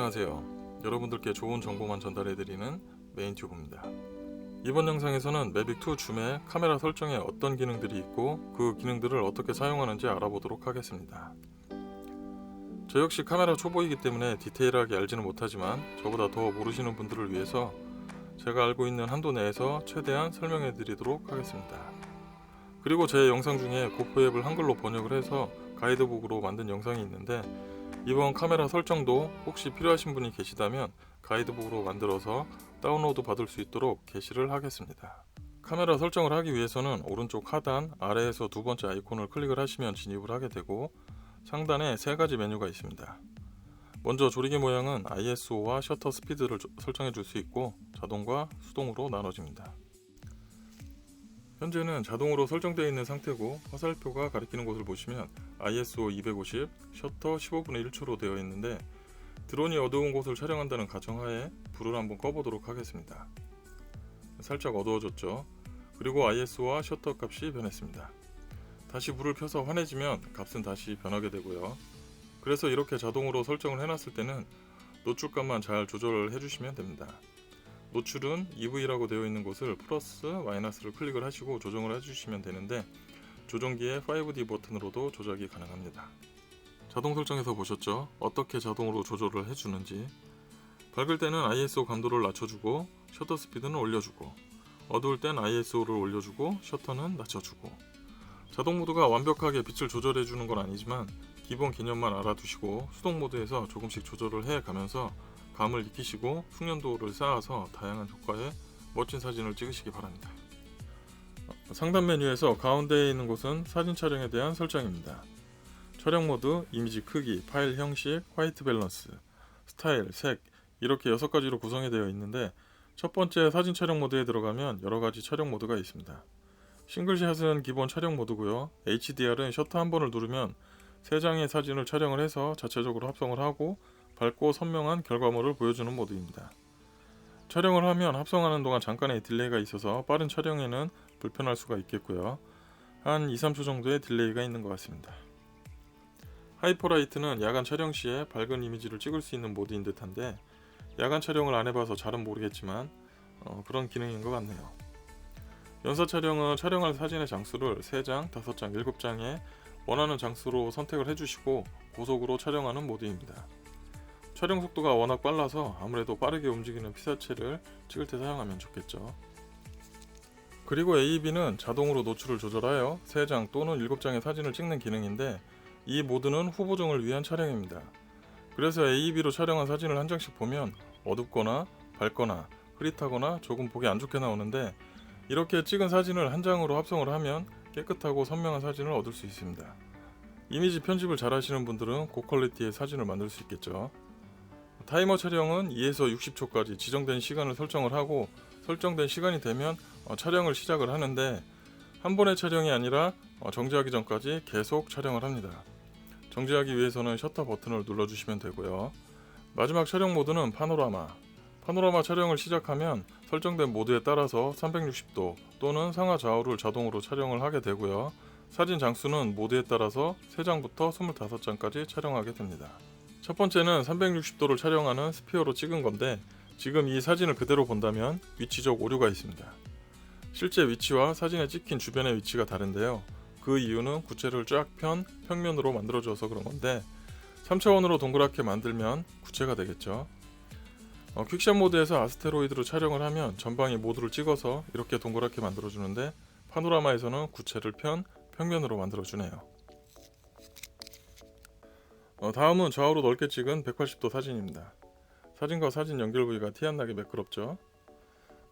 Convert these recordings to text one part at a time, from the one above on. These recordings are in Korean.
안녕하세요. 여러분들께 좋은 정보만 전달해드리는 메인튜브입니다. 이번 영상에서는 매빅2 줌의 카메라 설정에 어떤 기능들이 있고 그 기능들을 어떻게 사용하는지 알아보도록 하겠습니다. 저 역시 카메라 초보이기 때문에 디테일하게 알지는 못하지만 저보다 더 모르시는 분들을 위해서 제가 알고 있는 한도 내에서 최대한 설명해드리도록 하겠습니다. 그리고 제 영상 중에 고프 앱을 한글로 번역을 해서 가이드북으로 만든 영상이 있는데 이번 카메라 설정도 혹시 필요하신 분이 계시다면 가이드북으로 만들어서 다운로드 받을 수 있도록 게시를 하겠습니다. 카메라 설정을 하기 위해서는 오른쪽 하단 아래에서 두 번째 아이콘을 클릭을 하시면 진입을 하게 되고 상단에 세 가지 메뉴가 있습니다. 먼저 조리개 모양은 ISO와 셔터 스피드를 설정해 줄 수 있고 자동과 수동으로 나눠집니다. 현재는 자동으로 설정되어 있는 상태고 화살표가 가리키는 곳을 보시면 ISO 250, 셔터 15분의 1초로 되어 있는데 드론이 어두운 곳을 촬영한다는 가정하에 불을 한번 꺼보도록 하겠습니다. 살짝 어두워졌죠. 그리고 ISO와 셔터 값이 변했습니다. 다시 불을 켜서 환해지면 값은 다시 변하게 되고요. 그래서 이렇게 자동으로 설정을 해놨을 때는 노출값만 잘 조절을 해주시면 됩니다. 노출은 EV라고 되어 있는 곳을 플러스 마이너스를 클릭을 하시고 조정을 해주시면 되는데 조정기의 5D 버튼으로도 조작이 가능합니다. 자동 설정에서 보셨죠? 어떻게 자동으로 조절을 해주는지. 밝을 때는 ISO 감도를 낮춰주고 셔터 스피드는 올려주고 어두울 땐 ISO를 올려주고 셔터는 낮춰주고. 자동 모드가 완벽하게 빛을 조절해주는 건 아니지만 기본 개념만 알아두시고 수동 모드에서 조금씩 조절을 해가면서 감을 익히시고 숙련도를 쌓아서 다양한 효과의 멋진 사진을 찍으시기 바랍니다. 상단 메뉴에서 가운데에 있는 곳은 사진 촬영에 대한 설정입니다. 촬영 모드, 이미지 크기, 파일 형식, 화이트 밸런스, 스타일, 색 이렇게 6가지로 구성이 되어 있는데 첫 번째 사진 촬영 모드에 들어가면 여러가지 촬영 모드가 있습니다. 싱글샷은 기본 촬영 모드고요. HDR은 셔터 한 번을 누르면 3장의 사진을 촬영을 해서 자체적으로 합성을 하고 밝고 선명한 결과물을 보여주는 모드입니다. 촬영을 하면 합성하는 동안 잠깐의 딜레이가 있어서 빠른 촬영에는 불편할 수가 있겠고요. 한 2-3초 정도의 딜레이가 있는 것 같습니다. 하이퍼라이트는 야간 촬영 시에 밝은 이미지를 찍을 수 있는 모드인 듯한데 야간 촬영을 안 해봐서 잘은 모르겠지만 그런 기능인 것 같네요. 연사 촬영은 촬영할 사진의 장수를 3장, 5장, 7장에 원하는 장수로 선택을 해주시고 고속으로 촬영하는 모드입니다. 촬영 속도가 워낙 빨라서 아무래도 빠르게 움직이는 피사체를 찍을 때 사용하면 좋겠죠. 그리고 AEB는 자동으로 노출을 조절하여 3장 또는 7장의 사진을 찍는 기능인데 이 모드는 후보정을 위한 촬영입니다. 그래서 AEB로 촬영한 사진을 한 장씩 보면 어둡거나 밝거나 흐릿하거나 조금 보기 안 좋게 나오는데 이렇게 찍은 사진을 한 장으로 합성을 하면 깨끗하고 선명한 사진을 얻을 수 있습니다. 이미지 편집을 잘 하시는 분들은 고퀄리티의 사진을 만들 수 있겠죠. 타이머 촬영은 2에서 60초까지 지정된 시간을 설정을 하고 설정된 시간이 되면 촬영을 시작을 하는데 한 번의 촬영이 아니라 정지하기 전까지 계속 촬영을 합니다. 정지하기 위해서는 셔터 버튼을 눌러주시면 되고요. 마지막 촬영 모드는 파노라마. 파노라마 촬영을 시작하면 설정된 모드에 따라서 360도 또는 상하 좌우를 자동으로 촬영을 하게 되고요. 사진 장수는 모드에 따라서 3장부터 25장까지 촬영하게 됩니다. 첫 번째는 360도를 촬영하는 스피어로 찍은 건데 지금 이 사진을 그대로 본다면 위치적 오류가 있습니다. 실제 위치와 사진에 찍힌 주변의 위치가 다른데요. 그 이유는 구체를 쫙 편 평면으로 만들어줘서 그런 건데 3차원으로 동그랗게 만들면 구체가 되겠죠. 퀵샷 모드에서 아스테로이드로 촬영을 하면 전방의 모두를 찍어서 이렇게 동그랗게 만들어주는데 파노라마에서는 구체를 평면으로 만들어주네요. 다음은 좌우로 넓게 찍은 180도 사진입니다. 사진과 사진 연결 부위가 티 안 나게 매끄럽죠.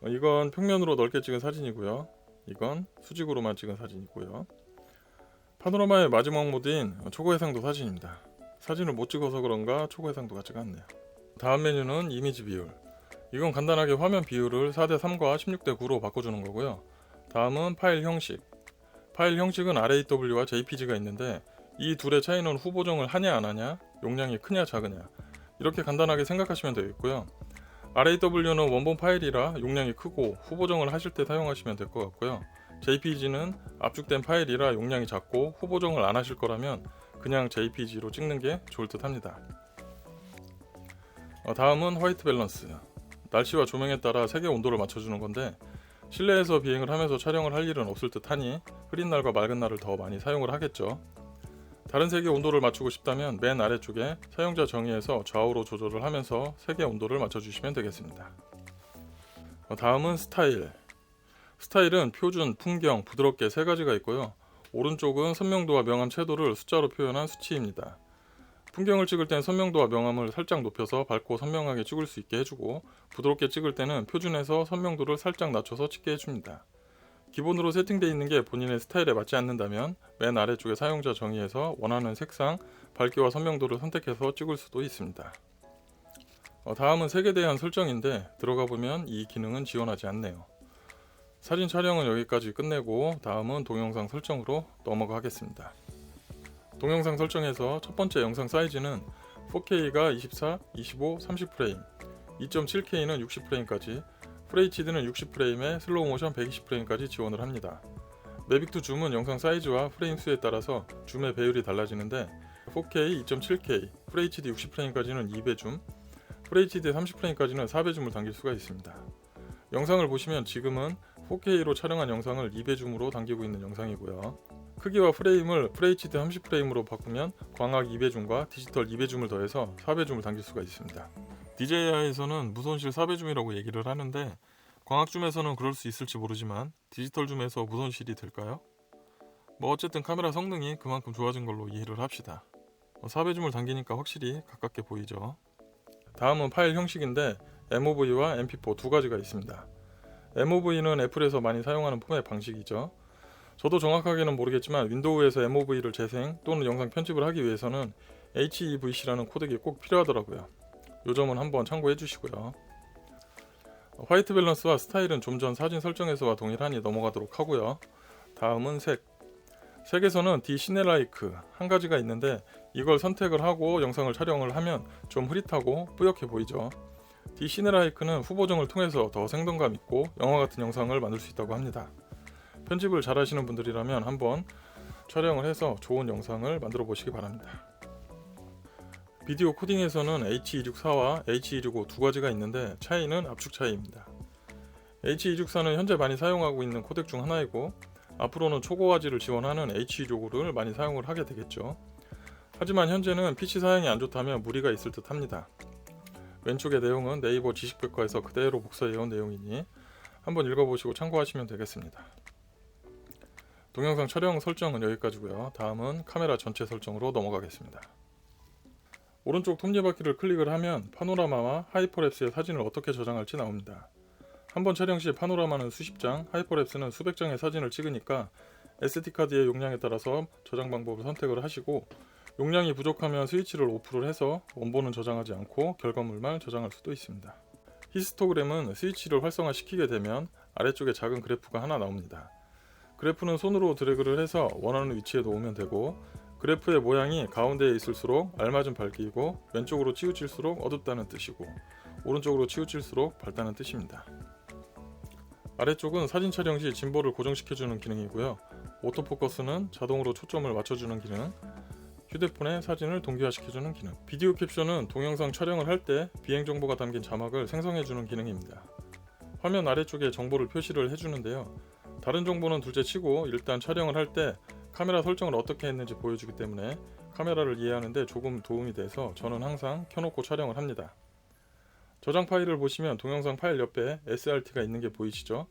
이건 평면으로 넓게 찍은 사진이고요. 이건 수직으로만 찍은 사진이고요. 파노라마의 마지막 모드인 초고해상도 사진입니다. 사진을 못 찍어서 그런가 초고해상도 같지가 않네요. 다음 메뉴는 이미지 비율. 이건 간단하게 화면 비율을 4:3과 16:9로 바꿔주는 거고요. 다음은 파일 형식. 파일 형식은 RAW와 JPG가 있는데 이 둘의 차이는 후보정을 하냐 안 하냐, 용량이 크냐 작으냐 이렇게 간단하게 생각하시면 되겠고요. RAW는 원본 파일이라 용량이 크고 후보정을 하실 때 사용하시면 될 것 같고요. JPG는 압축된 파일이라 용량이 작고 후보정을 안 하실 거라면 그냥 JPG로 찍는 게 좋을 듯 합니다. 다음은 화이트 밸런스. 날씨와 조명에 따라 색의 온도를 맞춰주는 건데, 실내에서 비행을 하면서 촬영을 할 일은 없을 듯 하니 흐린 날과 맑은 날을 더 많이 사용을 하겠죠. 다른 색의 온도를 맞추고 싶다면 맨 아래쪽에 사용자 정의에서 좌우로 조절을 하면서 색의 온도를 맞춰주시면 되겠습니다. 다음은 스타일. 스타일은 표준, 풍경, 부드럽게 세 가지가 있고요. 오른쪽은 선명도와 명암 채도를 숫자로 표현한 수치입니다. 풍경을 찍을 땐 선명도와 명암을 살짝 높여서 밝고 선명하게 찍을 수 있게 해주고, 부드럽게 찍을 때는 표준에서 선명도를 살짝 낮춰서 찍게 해줍니다. 기본으로 세팅되어 있는 게 본인의 스타일에 맞지 않는다면 맨 아래쪽에 사용자 정의에서 원하는 색상, 밝기와 선명도를 선택해서 찍을 수도 있습니다. 다음은 색에 대한 설정인데, 들어가 보면 이 기능은 지원하지 않네요. 사진 촬영은 여기까지 끝내고 다음은 동영상 설정으로 넘어가겠습니다. 동영상 설정에서 첫 번째 영상 사이즈는 4K가 24, 25, 30프레임, 2.7K는 60프레임까지, FHD는 60프레임에 슬로우 모션 120프레임까지 지원을 합니다. 매빅2 줌은 영상 사이즈와 프레임 수에 따라서 줌의 배율이 달라지는데, 4K 2.7K, FHD 60프레임까지는 2배 줌, FHD 30프레임까지는 4배 줌을 당길 수가 있습니다. 영상을 보시면 지금은 4K로 촬영한 영상을 2배 줌으로 당기고 있는 영상이고요. 크기와 프레임을 FHD 30프레임으로 바꾸면 광학 2배 줌과 디지털 2배 줌을 더해서 4배 줌을 당길 수가 있습니다. DJI에서는 무손실 4배 줌이라고 얘기를 하는데, 광학 줌에서는 그럴 수 있을지 모르지만 디지털 줌에서 무손실이 될까요? 어쨌든 카메라 성능이 그만큼 좋아진 걸로 이해를 합시다. 4배 줌을 당기니까 확실히 가깝게 보이죠. 다음은 파일 형식인데, MOV와 MP4 두 가지가 있습니다. MOV는 애플에서 많이 사용하는 포맷 방식이죠. 저도 정확하게는 모르겠지만 윈도우에서 MOV를 재생 또는 영상 편집을 하기 위해서는 HEVC라는 코덱이 꼭 필요하더라고요. 요 점은 한번 참고해 주시고요. 화이트 밸런스와 스타일은 좀 전 사진 설정에서와 동일하니 넘어가도록 하고요. 다음은 색. 색에서는 디시네라이크 한 가지가 있는데, 이걸 선택을 하고 영상을 촬영을 하면 좀 흐릿하고 뿌옇게 보이죠. 디시네라이크는 후보정을 통해서 더 생동감 있고 영화 같은 영상을 만들 수 있다고 합니다. 편집을 잘 하시는 분들이라면 한번 촬영을 해서 좋은 영상을 만들어 보시기 바랍니다. 비디오 코딩에서는 H264와 H265 두 가지가 있는데, 차이는 압축 차이입니다. H264는 현재 많이 사용하고 있는 코덱 중 하나이고, 앞으로는 초고화질을 지원하는 H265를 많이 사용을 하게 되겠죠. 하지만 현재는 PC 사양이 안 좋다면 무리가 있을 듯 합니다. 왼쪽의 내용은 네이버 지식백과에서 그대로 복사해온 내용이니 한번 읽어보시고 참고하시면 되겠습니다. 동영상 촬영 설정은 여기까지고요. 다음은 카메라 전체 설정으로 넘어가겠습니다. 오른쪽 톱니바퀴를 클릭을 하면 파노라마와 하이퍼랩스의 사진을 어떻게 저장할지 나옵니다. 한번 촬영 시 파노라마는 수십 장, 하이퍼랩스는 수백 장의 사진을 찍으니까 SD카드의 용량에 따라서 저장 방법을 선택을 하시고, 용량이 부족하면 스위치를 오프를 해서 원본은 저장하지 않고 결과물만 저장할 수도 있습니다. 히스토그램은 스위치를 활성화시키게 되면 아래쪽에 작은 그래프가 하나 나옵니다. 그래프는 손으로 드래그를 해서 원하는 위치에 놓으면 되고, 그래프의 모양이 가운데에 있을수록 알맞은 밝기이고, 왼쪽으로 치우칠수록 어둡다는 뜻이고, 오른쪽으로 치우칠수록 밝다는 뜻입니다. 아래쪽은 사진 촬영 시 짐볼을 고정시켜주는 기능이고요. 오토포커스는 자동으로 초점을 맞춰주는 기능, 휴대폰에 사진을 동기화시켜주는 기능, 비디오 캡션은 동영상 촬영을 할 때 비행 정보가 담긴 자막을 생성해주는 기능입니다. 화면 아래쪽에 정보를 표시를 해주는데요. 다른 정보는 둘째 치고 일단 촬영을 할 때 카메라 설정을 어떻게 했는지 보여주기 때문에 카메라를 이해하는 데 조금 도움이 돼서 저는 항상 켜놓고 촬영을 합니다. 저장 파일을 보시면 동영상 파일 옆에 SRT가 있는 게 보이시죠?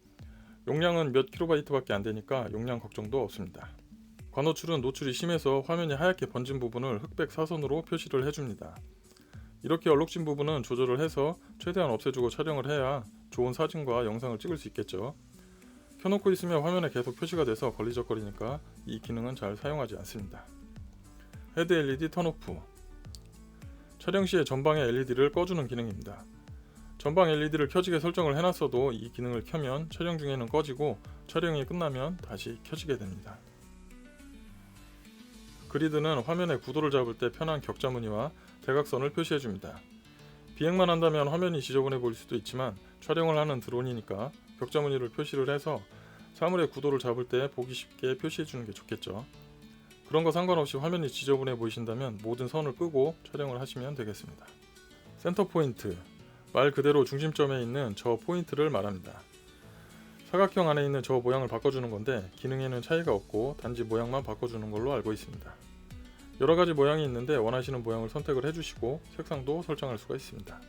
용량은 몇 킬로바이트밖에 안 되니까 용량 걱정도 없습니다. 관호출은 노출이 심해서 화면이 하얗게 번진 부분을 흑백 사선으로 표시를 해줍니다. 이렇게 얼룩진 부분은 조절을 해서 최대한 없애주고 촬영을 해야 좋은 사진과 영상을 찍을 수 있겠죠. 켜놓고 있으면 화면에 계속 표시가 돼서 걸리적거리니까 이 기능은 잘 사용하지 않습니다. 헤드 LED 턴오프. 촬영 시에 전방의 LED를 꺼주는 기능입니다. 전방 LED를 켜지게 설정을 해놨어도 이 기능을 켜면 촬영 중에는 꺼지고 촬영이 끝나면 다시 켜지게 됩니다. 그리드는 화면의 구도를 잡을 때 편한 격자 무늬와 대각선을 표시해줍니다. 비행만 한다면 화면이 지저분해 보일 수도 있지만 촬영을 하는 드론이니까 격자 무늬를 표시를 해서 사물의 구도를 잡을 때 보기 쉽게 표시해주는 게 좋겠죠. 그런 거 상관없이 화면이 지저분해 보이신다면 모든 선을 끄고 촬영을 하시면 되겠습니다. 센터 포인트, 말 그대로 중심점에 있는 저 포인트를 말합니다. 사각형 안에 있는 저 모양을 바꿔주는 건데 기능에는 차이가 없고 단지 모양만 바꿔주는 걸로 알고 있습니다. 여러가지 모양이 있는데 원하시는 모양을 선택을 해주시고 색상도 설정할 수가 있습니다.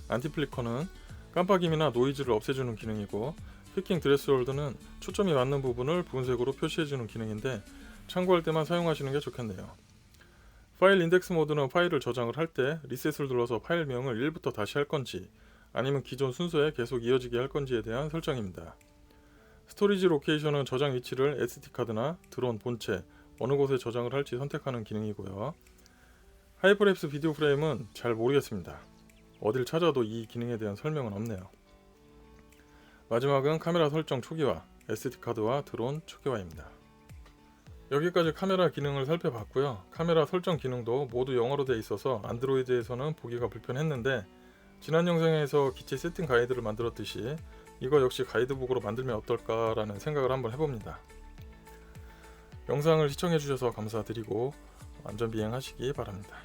안티플리커는 깜빡임이나 노이즈를 없애주는 기능이고, 피킹 드레스홀드는 초점이 맞는 부분을 분색으로 표시해주는 기능인데 참고할 때만 사용하시는 게 좋겠네요. 파일 인덱스 모드는 파일을 저장을 할 때 리셋을 눌러서 파일명을 1부터 다시 할 건지 아니면 기존 순서에 계속 이어지게 할 건지에 대한 설정입니다. 스토리지 로케이션은 저장 위치를 SD카드나 드론 본체 어느 곳에 저장을 할지 선택하는 기능이고요. 하이퍼랩스 비디오 프레임은 잘 모르겠습니다. 어딜 찾아도 이 기능에 대한 설명은 없네요. 마지막은 카메라 설정 초기화, SD카드와 드론 초기화입니다. 여기까지 카메라 기능을 살펴봤고요. 카메라 설정 기능도 모두 영어로 되어 있어서 안드로이드에서는 보기가 불편했는데, 지난 영상에서 기체 세팅 가이드를 만들었듯이 이거 역시 가이드북으로 만들면 어떨까라는 생각을 한번 해봅니다. 영상을 시청해주셔서 감사드리고 안전비행하시기 바랍니다.